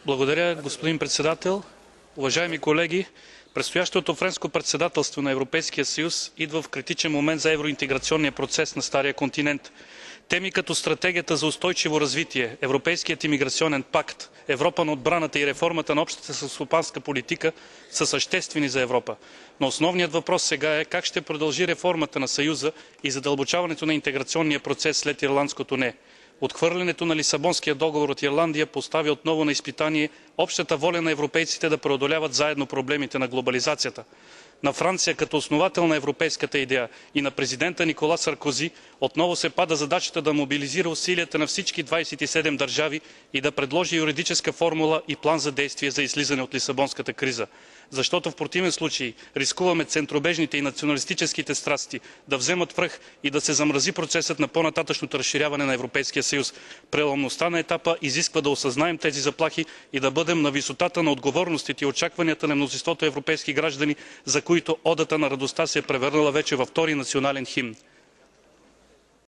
Благодаря, господин председател. Уважаеми колеги, предстоящото френско председателство на Европейския съюз идва в критичен момент за евроинтеграционния процес на Стария континент. Теми като стратегията за устойчиво развитие, Европейският имиграционен пакт, Европа на отбраната и реформата на общата селскостопанска политика са съществени за Европа. Но основният въпрос сега е как ще продължи реформата на Съюза и задълбочаването на интеграционния процес след ирландското не. Отхвърлянето на Лисабонския договор от Ирландия поставя отново на изпитание общата воля на европейците да преодоляват заедно проблемите на глобализацията. На Франция като основател на европейската идея и на президента Никола Саркози отново се пада задачата да мобилизира усилията на всички 27 държави и да предложи юридическа формула и план за действие за излизане от Лисабонската криза. Защото в противен случай рискуваме центробежните и националистическите страсти да вземат връх и да се замрази процесът на по-нататъшното разширяване на Европейския съюз. Преломността на етапа изисква да осъзнаем тези заплахи и да бъдем на висотата на отговорностите и очакванията на мнозинството европейски граждани, за които одата на радостта се е превърнала вече във втори национален химн.